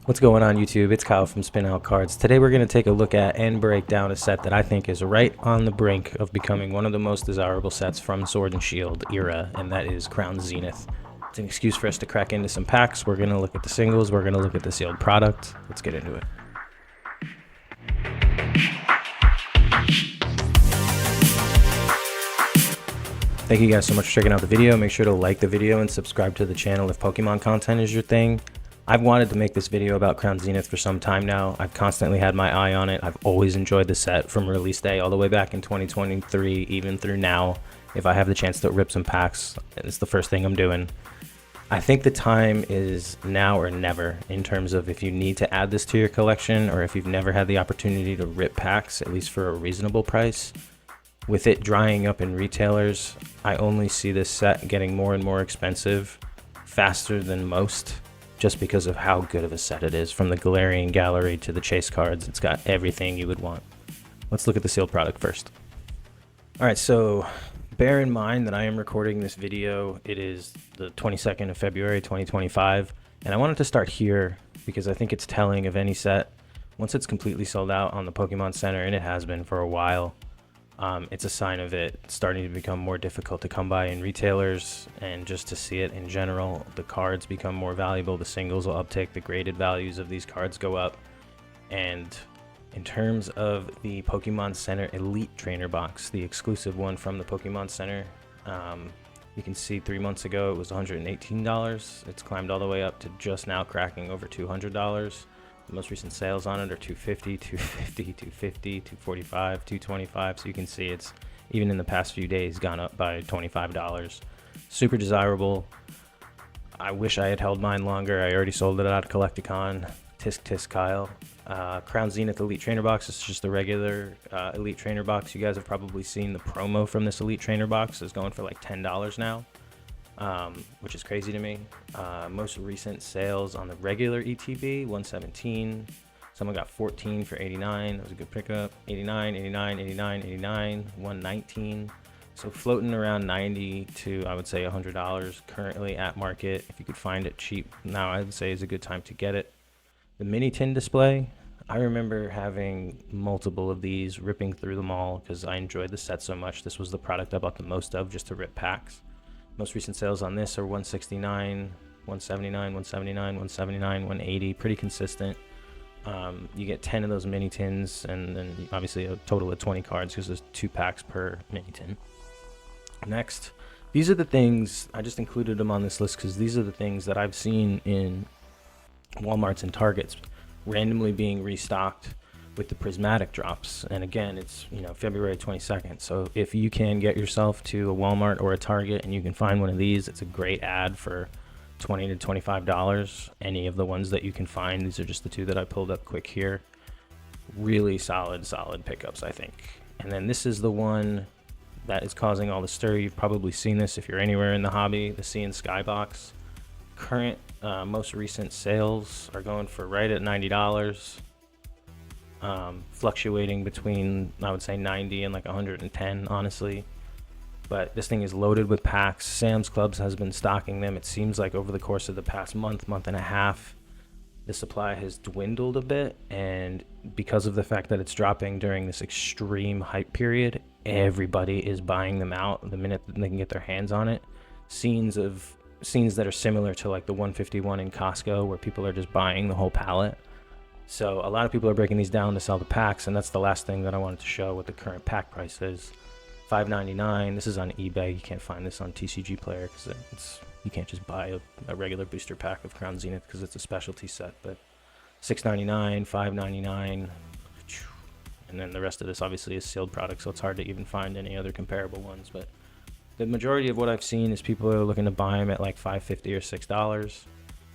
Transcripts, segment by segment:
What's going on YouTube? It's Kyle from Spin Out Cards. Today we're going to take a look at and break down a set that I think is right on the brink of becoming one of the most desirable sets from Sword and Shield era, and that is Crown Zenith. It's an excuse for us to crack into some packs. We're going to look at the singles, we're going to look at the sealed product. Let's get into it. Thank you guys so much for checking out the video. Make sure to like the video and subscribe to the channel if Pokemon content is your thing. I've wanted to make this video about Crown Zenith for some time now. I've constantly had my eye on it. I've always enjoyed the set from release day all the way back in 2023, even through now. If I have the chance to rip some packs, it's the first thing I'm doing. I think the time is now or never in terms of if you need to add this to your collection or if you've never had the opportunity to rip packs, at least for a reasonable price. With it drying up in retailers, I only see this set getting more and more expensive faster than most, just because of how good of a set it is. From the Galarian Gallery to the chase cards, it's got everything you would want. Let's look at the sealed product first. All right, so bear in mind that I am recording this video. It is the 22nd of February, 2025, and I wanted to start here because I think it's telling of any set. Once it's completely sold out on the Pokemon Center, and it has been for a while, it's a sign of it starting to become more difficult to come by in retailers, and just to see it in general. The cards become more valuable, the singles will uptick, the graded values of these cards go up. And in terms of the Pokemon Center Elite Trainer Box, the exclusive one from the Pokemon Center, you can see 3 months ago it was $118. It's climbed all the way up to just now cracking over $200. The most recent sales on it are $250, $250, $250, $245, $225. So you can see it's, even in the past few days, gone up by $25. Super desirable. I wish I had held mine longer. I already sold it out of Collecticon. Tisk tisk, Kyle. Crown Zenith Elite Trainer Box. This is just the regular Elite Trainer Box. You guys have probably seen the promo from this Elite Trainer Box. It's going for like $10 now. Which is crazy to me. Most recent sales on the regular ETB, 117. Someone got 14 for 89. That was a good pickup. 89, 89, 89, 89, 119. So floating around 90 to, I would say, $100 currently at market. If you could find it cheap now, I would say is a good time to get it. The mini tin display, I remember having multiple of these, ripping through them all because I enjoyed the set so much. This was the product I bought the most of, just to rip packs. Most recent sales on this are 169, 179, 179, 179, 180, pretty consistent. You get 10 of those mini tins, and then obviously a total of 20 cards because there's 2 packs per mini tin. Next, these are the things, I just included them on this list because these are the things that I've seen in Walmarts and Targets randomly being restocked with the prismatic drops. And again, it's, you know, February 22nd, so if you can get yourself to a Walmart or a Target and you can find one of these, it's a great ad for $20 to $25. Any of the ones that you can find, these are just the 2 that I pulled up quick here. Really solid pickups, I think. And then this is the one that is causing all the stir. You've probably seen this if you're anywhere in the hobby, the Sea and Sky box. Current most recent sales are going for right at $90. Fluctuating between, I would say, 90 and like 110, honestly. But this thing is loaded with packs. Sam's Clubs has been stocking them. It seems like over the course of the past month and a half, the supply has dwindled a bit, and because of the fact that it's dropping during this extreme hype period, everybody is buying them out the minute that they can get their hands on it. Scenes that are similar to like the 151 in Costco, where people are just buying the whole pallet. So a lot of people are breaking these down to sell the packs, and that's the last thing that I wanted to show, what the current pack price is. $5.99. This is on eBay. You can't find this on TCG Player because you can't just buy a regular booster pack of Crown Zenith because it's a specialty set. But $6.99, $5.99, and then the rest of this obviously is sealed product, so it's hard to even find any other comparable ones. But the majority of what I've seen is people are looking to buy them at like $5.50 or $6.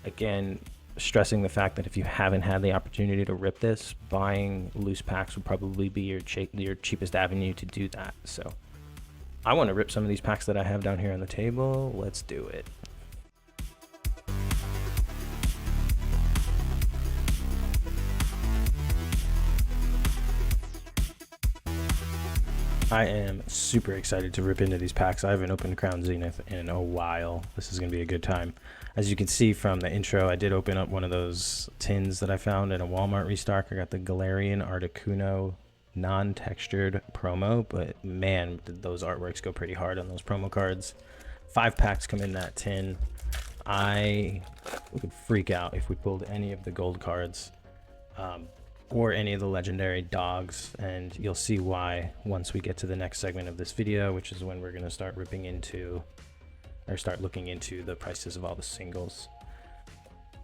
Again, stressing the fact that if you haven't had the opportunity to rip this, buying loose packs would probably be your cheapest avenue to do that. So I want to rip some of these packs that I have down here on the table. Let's do it. I am super excited to rip into these packs. I haven't opened Crown Zenith in a while. This is going to be a good time. As you can see from the intro, I did open up one of those tins that I found in a Walmart restock. I got the Galarian Articuno non-textured promo, but man, did those artworks go pretty hard on those promo cards. 5 packs come in that tin. I would freak out if we pulled any of the gold cards. Or any of the legendary dogs, and you'll see why once we get to the next segment of this video, which is when we're going to start looking into the prices of all the singles.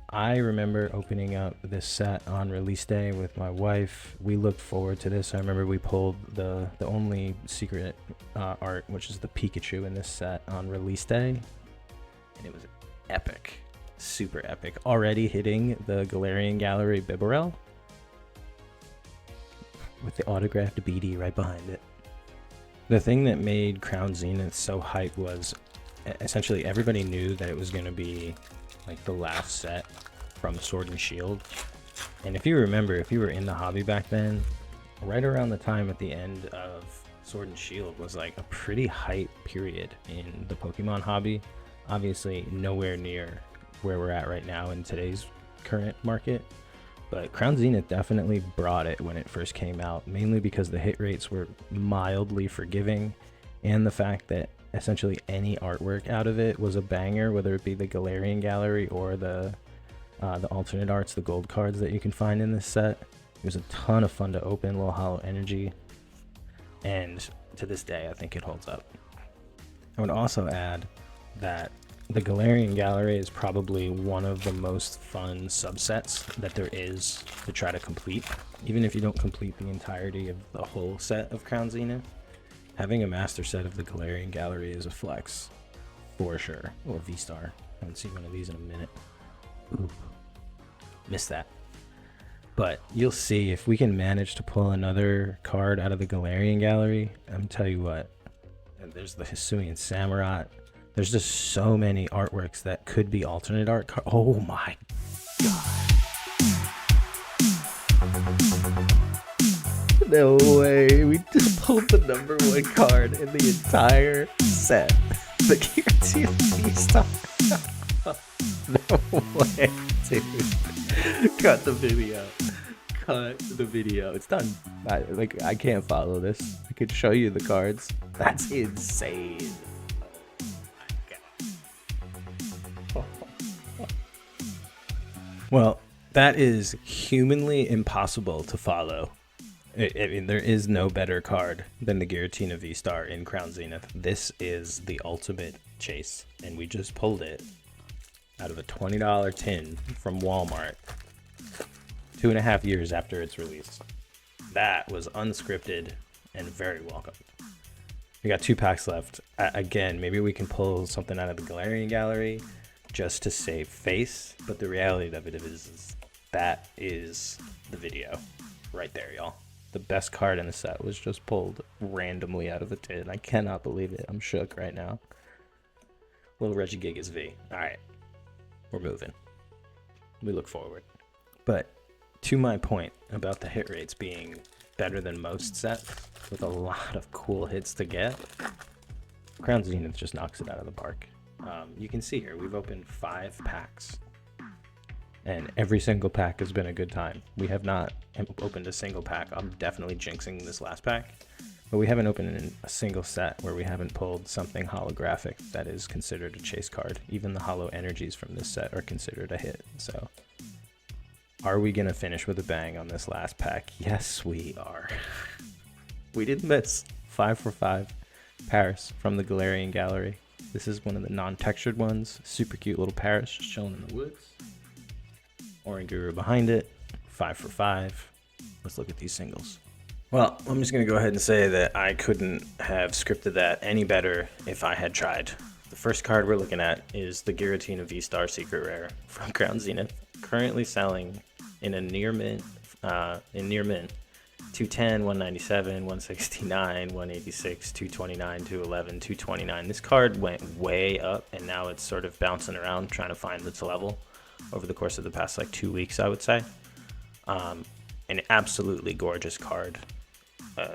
I remember opening up this set on release day with my wife. We looked forward to this. I remember we pulled the only secret art, which is the Pikachu in this set, on release day, and it was epic, super epic. Already hitting the Galarian Gallery Bibarel with the autographed BD right behind it. The thing that made Crown Zenith so hype was essentially everybody knew that it was going to be like the last set from Sword and Shield. And if you remember, if you were in the hobby back then, right around the time at the end of Sword and Shield was like a pretty hype period in the Pokemon hobby. Obviously nowhere near where we're at right now in today's current market. But Crown Zenith definitely brought it when it first came out, mainly because the hit rates were mildly forgiving, and the fact that essentially any artwork out of it was a banger, whether it be the Galarian Gallery or the alternate arts, the gold cards that you can find in this set. It was a ton of fun to open, little hollow energy, and to this day I think it holds up. I would also add that the Galarian Gallery is probably one of the most fun subsets that there is to try to complete. Even if you don't complete the entirety of the whole set of Crown Zenith, having a master set of the Galarian Gallery is a flex, for sure. Or V-Star. I haven't seen one of these in a minute. Ooh, missed that. But you'll see if we can manage to pull another card out of the Galarian Gallery. I'm tell you what, there's the Hisuian Samurott. There's just so many artworks that could be alternate art card. Oh my god. No way. We just pulled the #1 card in the entire set. The guarantee of V-Star. No way, dude. Cut the video. Cut the video. It's done. I can't follow this. I could show you the cards. That's insane. Well, that is humanly impossible to follow. I mean, there is no better card than the Giratina V-Star in Crown Zenith. This is the ultimate chase, and we just pulled it out of a $20 tin from Walmart 2.5 years after its release. That was unscripted and very welcome. We got 2 packs left. Again, maybe we can pull something out of the Galarian Gallery just to save face, but the reality of it is that is the video right there, y'all. The best card in the set was just pulled randomly out of a tin. I cannot believe it. I'm shook right now. Little Regigigas V. Alright, we're moving. We look forward. But to my point about the hit rates being better than most sets with a lot of cool hits to get, Crown Zenith just knocks it out of the park. You can see here, we've opened 5 packs, and every single pack has been a good time. We have not opened a single pack. I'm definitely jinxing this last pack, but we haven't opened a single set where we haven't pulled something holographic that is considered a chase card. Even the hollow energies from this set are considered a hit. So are we going to finish with a bang on this last pack? Yes, we are. We didn't miss. 5 for 5. Paris from the Galarian Gallery. This is one of the non-textured ones. Super cute little Paris just chilling in the woods. Oranguru behind it. 5 for 5. Let's look at these singles. Well, I'm just going to go ahead and say that I couldn't have scripted that any better if I had tried. The first card we're looking at is the Giratina V-Star Secret Rare from Crown Zenith. Currently selling in a near mint, 210, 197, 169, 186, 229, 211, 229. This card went way up, and now it's sort of bouncing around trying to find its level over the course of the past like 2 weeks, I would say. An absolutely gorgeous card.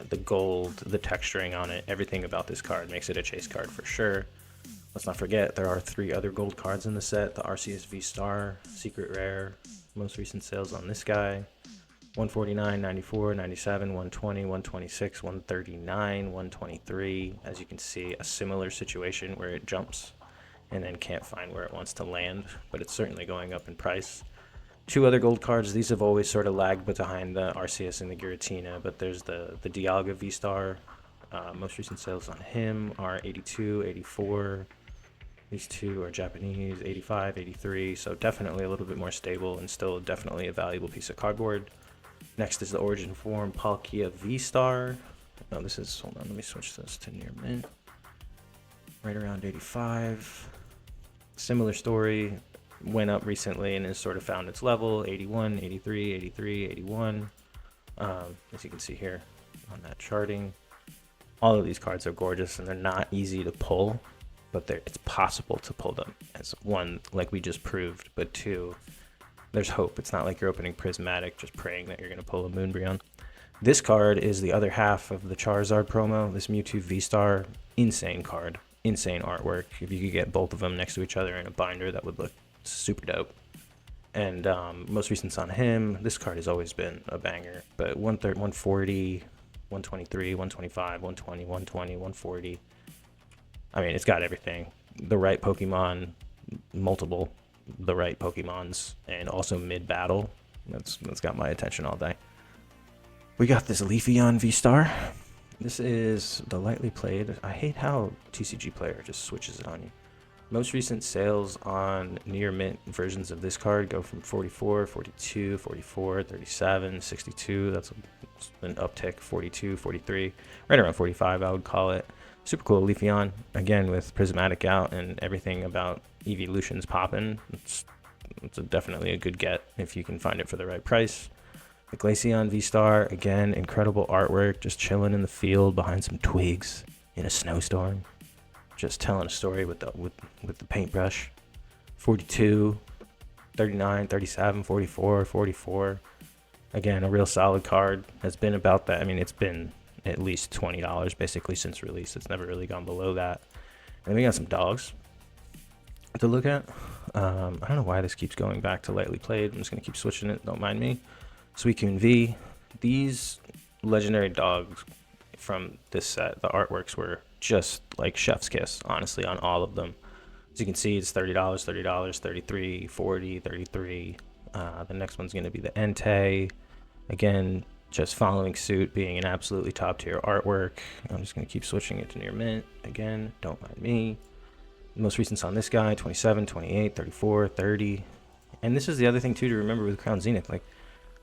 the gold, the texturing on it, everything about this card makes it a chase card for sure. Let's not forget there are 3 other gold cards in the set: the RCS V-Star, Secret Rare, most recent sales on this guy, 149, 94, 97, 120, 126, 139, 123. As you can see, a similar situation where it jumps and then can't find where it wants to land, but it's certainly going up in price. 2 other gold cards. These have always sort of lagged behind the RCS and the Giratina, but there's the Dialga V-Star. Most recent sales on him are 82, 84. These 2 are Japanese, 85, 83, so definitely a little bit more stable and still definitely a valuable piece of cardboard. Next is the Origin Form Palkia V-Star. No, this is, hold on, let me switch this to near mint. Right around 85. Similar story, went up recently and has sort of found its level, 81, 83, 83, 81. As you can see here on that charting. All of these cards are gorgeous and they're not easy to pull, but it's possible to pull them. As 1, like we just proved, but 2, there's hope. It's not like you're opening Prismatic just praying that you're going to pull a Moonbreon. This card is the other half of the Charizard promo, this Mewtwo V-Star. Insane card, insane artwork. If you could get both of them next to each other in a binder, that would look super dope. And most recent on him, this card has always been a banger, but 140, 123, 125, 120, 120, 140. I mean, it's got everything. The right Pokemon, multiple, the right Pokemons, and also mid-battle. That's got my attention all day. We got this Leafeon V-Star. This is the lightly played. I hate how TCG Player just switches it on you. Most recent sales on near mint versions of this card go from 44, 42, 44, 37, 62. That's an uptick, 42, 43, right around 45, I would call it. Super cool Leafeon, again with Prismatic out and everything about evolutions popping. It's definitely a good get if you can find it for the right price. The Glaceon V-Star, again, incredible artwork, just chilling in the field behind some twigs in a snowstorm. Just telling a story with the paintbrush. 42, 39, 37, 44, 44. Again, a real solid card. Has been about that. I mean, it's been at least $20 basically since release. It's never really gone below that. And then we got some dogs to look at. I don't know why this keeps going back to lightly played. I'm just going to keep switching it. Don't mind me. Suicune V. These legendary dogs from this set, the artworks were just like chef's kiss, honestly, on all of them. As you can see, it's $30, $30, 33, 40, 33. The next one's going to be the Entei. Again, just following suit, being an absolutely top tier artwork. I'm just going to keep switching it to near mint. Again, don't mind me. The most recent on this guy, 27, 28, 34, 30. And this is the other thing too to remember with Crown Zenith. Like,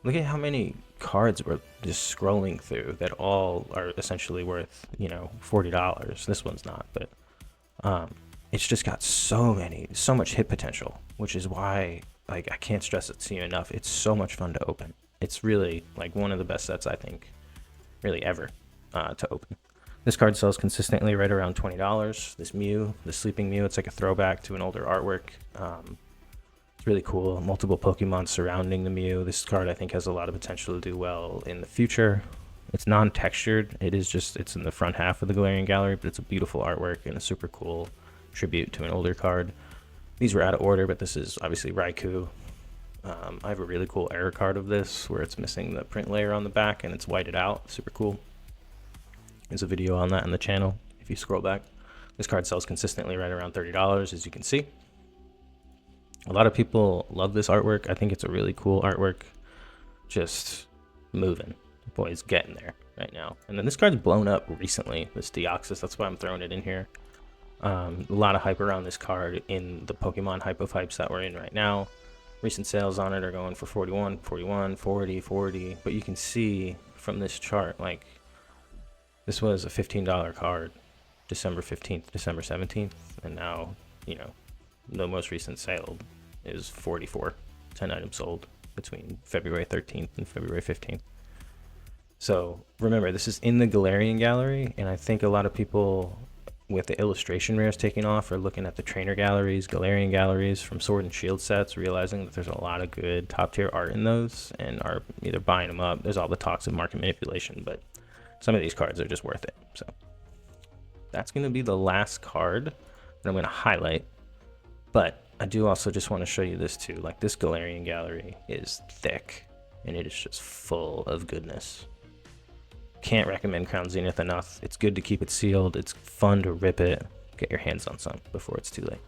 look at how many cards we're just scrolling through that all are essentially worth, you know, $40. This one's not, but it's just got so much hit potential, which is why, like, I can't stress it to you enough. It's so much fun to open. It's really like one of the best sets I think really ever to open. This card sells consistently right around $20. This Mew, the Sleeping Mew, it's like a throwback to an older artwork. It's really cool. Multiple Pokemon surrounding the Mew. This card I think has a lot of potential to do well in the future. It's non-textured. It's in the front half of the Galarian Gallery, but it's a beautiful artwork and a super cool tribute to an older card. These were out of order, but this is obviously Raikou. I have a really cool error card of this where it's missing the print layer on the back and it's whited out. Super cool. There's a video on that on the channel if you scroll back. This card sells consistently right around $30, as you can see. A lot of people love this artwork. I think it's a really cool artwork. Just moving. The boy's getting there right now. And then this card's blown up recently, this Deoxys. That's why I'm throwing it in here. A lot of hype around this card in the Pokemon hype of hypes that we're in right now. Recent sales on it are going for 41, 41, 40, 40. But you can see from this chart, like, this was a $15 card December 15th, December 17th. And now, you know, the most recent sale is 44. 10 items sold between February 13th and February 15th. So remember, this is in the Galarian Gallery, and I think a lot of people with the illustration rares taking off are looking at the trainer galleries, Galarian galleries from Sword and Shield sets, realizing that there's a lot of good top tier art in those and are either buying them up. There's all the talks of market manipulation, but some of these cards are just worth it. So that's going to be the last card that I'm going to highlight. But I do also just want to show you this too. Like, this Galarian Gallery is thick and it is just full of goodness. Can't recommend Crown Zenith enough. It's good to keep it sealed. It's fun to rip it. Get your hands on some before it's too late.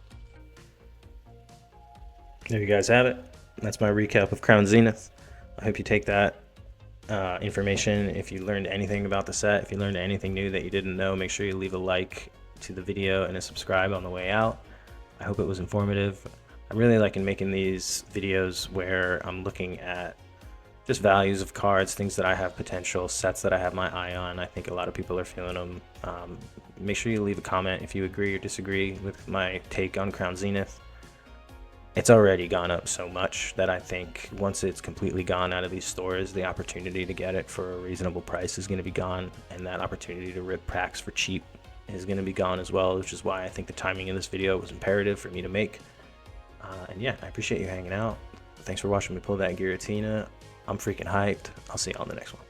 There you guys have it. That's my recap of Crown Zenith. I hope you take that information. If you learned anything about the set, if you learned anything new that you didn't know, make sure you leave a like to the video and a subscribe on the way out. I hope it was informative. I really like making these videos where I'm looking at just values of cards, things that I have potential, sets that I have my eye on. I think a lot of people are feeling them. Make sure you leave a comment if you agree or disagree with my take on Crown Zenith. It's already gone up so much that I think once it's completely gone out of these stores, the opportunity to get it for a reasonable price is going to be gone, and that opportunity to rip packs for cheap is going to be gone as well, which is why I think the timing of this video was imperative for me to make. And yeah, I appreciate you hanging out. Thanks for watching me pull that Giratina. I'm freaking hyped. I'll see you on the next one.